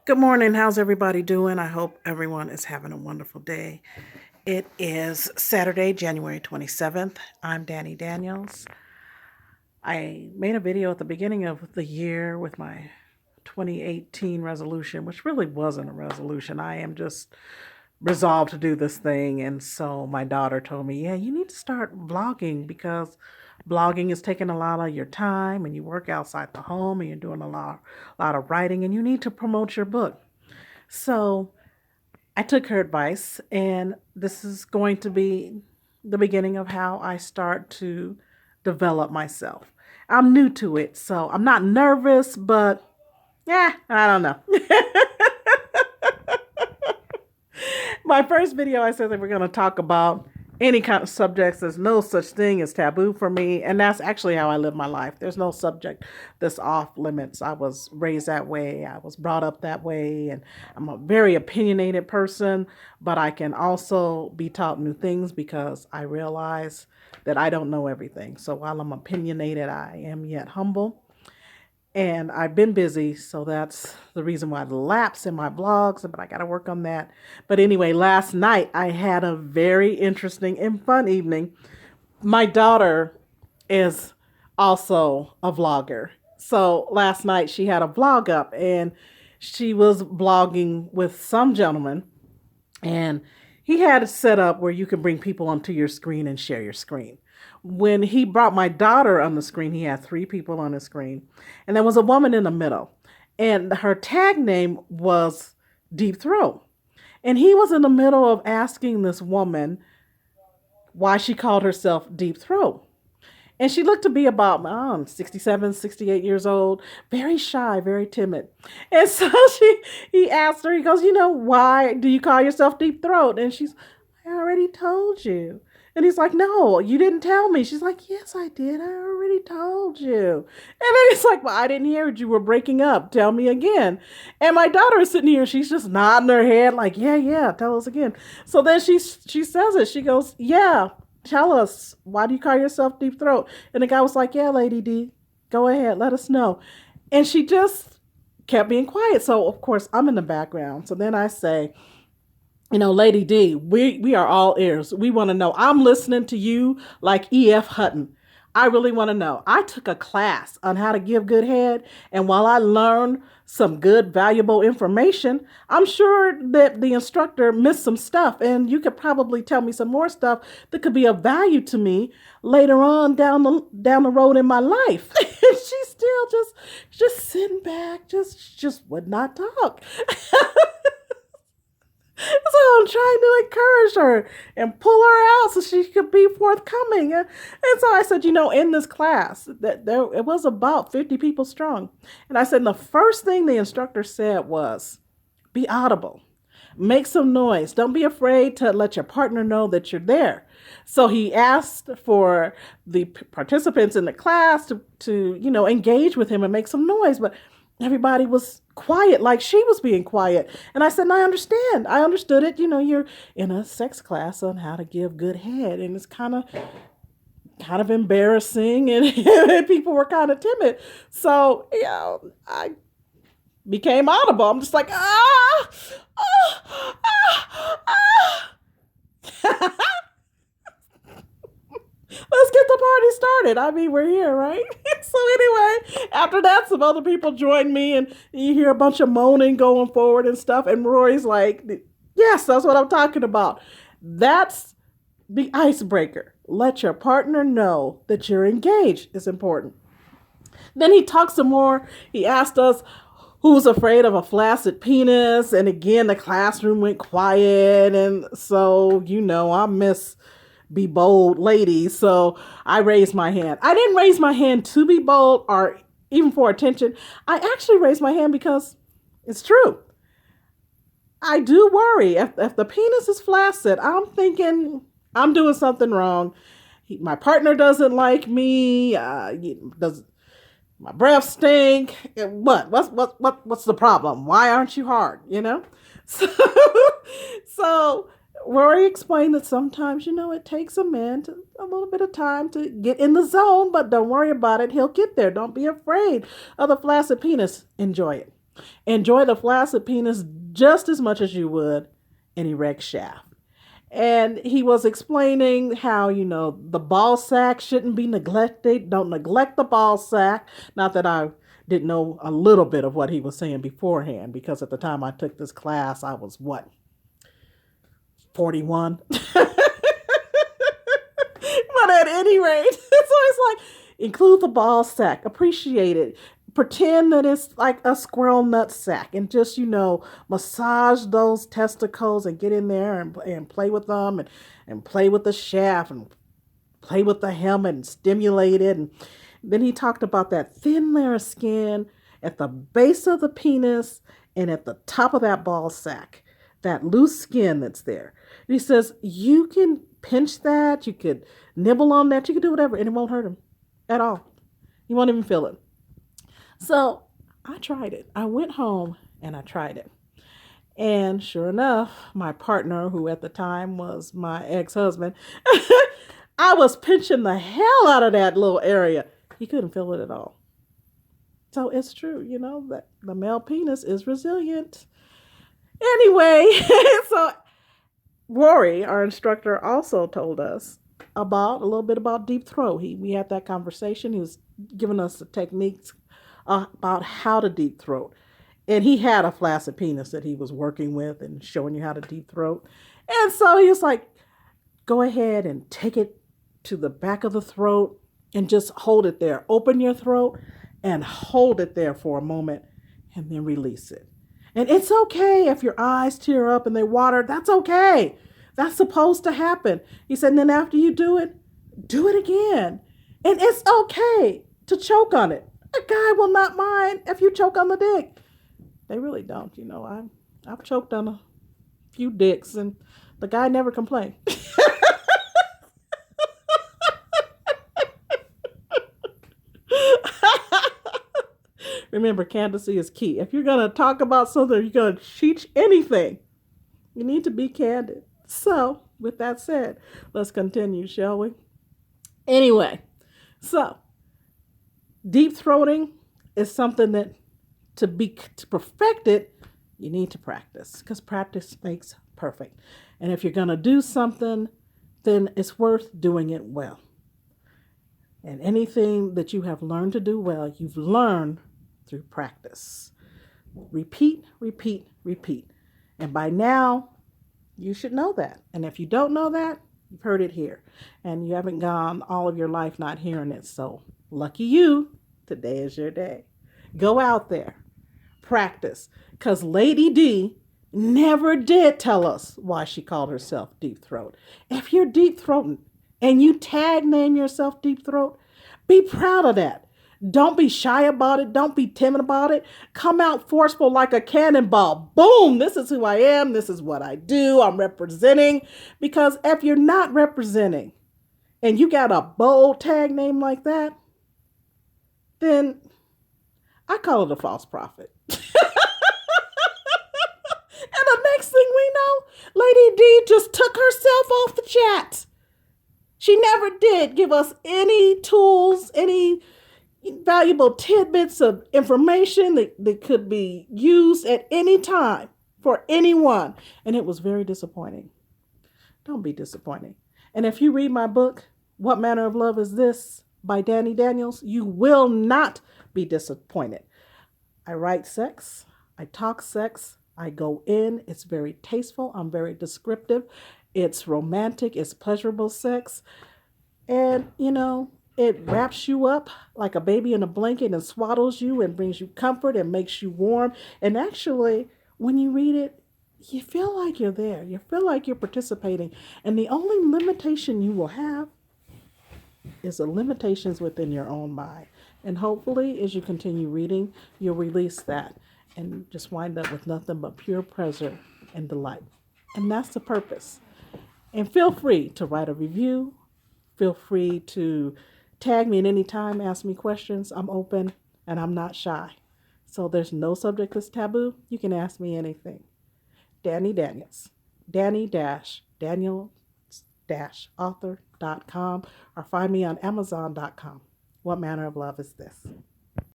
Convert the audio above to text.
Good morning. How's everybody doing? I hope everyone is having a wonderful day. It is Saturday, January 27th. I'm Danny Daniels. I made a video at the beginning of the year with my 2018 resolution, which really wasn't a resolution. I am just resolved to do this thing. And so my daughter told me, yeah, you need to start vlogging because blogging is taking a lot of your time and you work outside the home and you're doing a lot of writing and you need to promote your book. So I took her advice, and this is going to be the beginning of how I start to develop myself. I'm new to it, so I'm not nervous, but yeah, I don't know. My first video, I said that we're going to talk about any kind of subjects. There's no such thing as taboo for me, and that's actually how I live my life. There's no subject that's off limits. I was raised that way. I was brought up that way, and I'm a very opinionated person, but I can also be taught new things because I realize that I don't know everything. So while I'm opinionated, I am yet humble. And I've been busy, so that's the reason why the lapse in my blogs, but I got to work on that. But anyway, last night I had a very interesting and fun evening. My daughter is also a vlogger. So last night she had a vlog up and she was vlogging with some gentleman, and he had it set up where you can bring people onto your screen and share your screen. When he brought my daughter on the screen, he had three people on the screen, and there was a woman in the middle. And her tag name was Deep Throat. And he was in the middle of asking this woman why she called herself Deep Throat. And she looked to be about 67, 68 years old, very shy, very timid. And so he asked her, he goes, why do you call yourself Deep Throat? And she's, I already told you. And he's like, no, you didn't tell me. She's like, yes, I did. I already told you. And then he's like, well, I didn't hear it. You were breaking up. Tell me again. And my daughter is sitting here. She's just nodding her head like, yeah, yeah, tell us again. So then she says it. She goes, yeah, tell us, why do you call yourself Deep Throat? And the guy was like, yeah, Lady D, go ahead, let us know. And she just kept being quiet. So, of course, I'm in the background. So then I say, Lady D, we are all ears. We want to know. I'm listening to you like E.F. Hutton. I really want to know. I took a class on how to give good head, and while I learned some good, valuable information, I'm sure that the instructor missed some stuff, and you could probably tell me some more stuff that could be of value to me later on down the road in my life. And she's still just sitting back, just would not talk. So I'm trying to encourage her and pull her out so she could be forthcoming. And so I said, in this class, that there it was about 50 people strong. And I said, the first thing the instructor said was, be audible. Make some noise. Don't be afraid to let your partner know that you're there. So he asked for the participants in the class to engage with him and make some noise. But everybody was quiet, like she was being quiet. And I said, I understand. I understood it. You're in a sex class on how to give good head. And it's kind of embarrassing, and people were kind of timid. So, I became audible. I'm just like, ah, ah, ah. Let's get the party started. I mean, we're here, right? So anyway, after that, some other people joined me, and you hear a bunch of moaning going forward and stuff. And Rory's like, yes, that's what I'm talking about. That's the icebreaker. Let your partner know that you're engaged is important. Then he talked some more. He asked us who's afraid of a flaccid penis. And again, the classroom went quiet. And so, I miss be bold lady. So I raised my hand. I didn't raise my hand to be bold or even for attention. I actually raised my hand because it's true. I do worry if the penis is flaccid. I'm thinking I'm doing something wrong. My partner doesn't like me. Does my breath stink? What's the problem? Why aren't you hard? So, so Rory explained that sometimes, it takes a man a little bit of time to get in the zone, but don't worry about it. He'll get there. Don't be afraid of the flaccid penis. Enjoy it. Enjoy the flaccid penis just as much as you would an erect shaft. And he was explaining how, the ball sack shouldn't be neglected. Don't neglect the ball sack. Not that I didn't know a little bit of what he was saying beforehand, because at the time I took this class, I was what, 41? But at any rate, so it's like, include the ball sack, appreciate it. Pretend that it's like a squirrel nut sack, and just, massage those testicles and get in there and play with them, and play with the shaft and play with the helmet and stimulate it. And then he talked about that thin layer of skin at the base of the penis and at the top of that ball sack, that loose skin that's there. And he says, you can pinch that, you could nibble on that, you could do whatever, and it won't hurt him at all. You won't even feel it. So I tried it. I went home and I tried it. And sure enough, my partner, who at the time was my ex-husband, I was pinching the hell out of that little area. He couldn't feel it at all. So it's true, that the male penis is resilient. Anyway, so Rory, our instructor, also told us a little bit about deep throat. We had that conversation. He was giving us the techniques about how to deep throat. And he had a flaccid penis that he was working with and showing you how to deep throat. And so he was like, go ahead and take it to the back of the throat and just hold it there. Open your throat and hold it there for a moment and then release it. And it's okay if your eyes tear up and they water. That's okay. That's supposed to happen. He said, and then after you do it again. And it's okay to choke on it. A guy will not mind if you choke on the dick. They really don't. I've choked on a few dicks and the guy never complained. Remember, candidacy is key. If you're going to talk about something, you're going to teach anything, you need to be candid. So, with that said, let's continue, shall we? Anyway, so deep throating is something that to perfect it, you need to practice, because practice makes perfect. And if you're going to do something, then it's worth doing it well. And anything that you have learned to do well, you've learned through practice. Repeat, repeat, repeat. And by now, you should know that. And if you don't know that, you've heard it here. And you haven't gone all of your life not hearing it. So lucky you, today is your day. Go out there, practice. Because Lady D never did tell us why she called herself Deep Throat. If you're deep throating and you tag name yourself Deep Throat, be proud of that. Don't be shy about it. Don't be timid about it. Come out forceful like a cannonball. Boom! This is who I am. This is what I do. I'm representing. Because if you're not representing and you got a bold tag name like that, then I call it a false prophet. And the next thing we know, Lady D just took herself off the chat. She never did give us any tools, any valuable tidbits of information that could be used at any time for anyone. And it was very disappointing. Don't be disappointed. And if you read my book, What Manner of Love Is This by Danny Daniels, you will not be disappointed. I write sex. I talk sex. I go in. It's very tasteful. I'm very descriptive. It's romantic. It's pleasurable sex. And, it wraps you up like a baby in a blanket and swaddles you and brings you comfort and makes you warm. And actually, when you read it, you feel like you're there. You feel like you're participating. And the only limitation you will have is the limitations within your own mind. And hopefully, as you continue reading, you'll release that and just wind up with nothing but pure pleasure and delight. And that's the purpose. And feel free to write a review. Feel free to tag me at any time, ask me questions. I'm open and I'm not shy. So there's no subject that's taboo. You can ask me anything. Danny Daniels. Danny-Daniels-author.com or find me on Amazon.com. What Manner of Love Is This?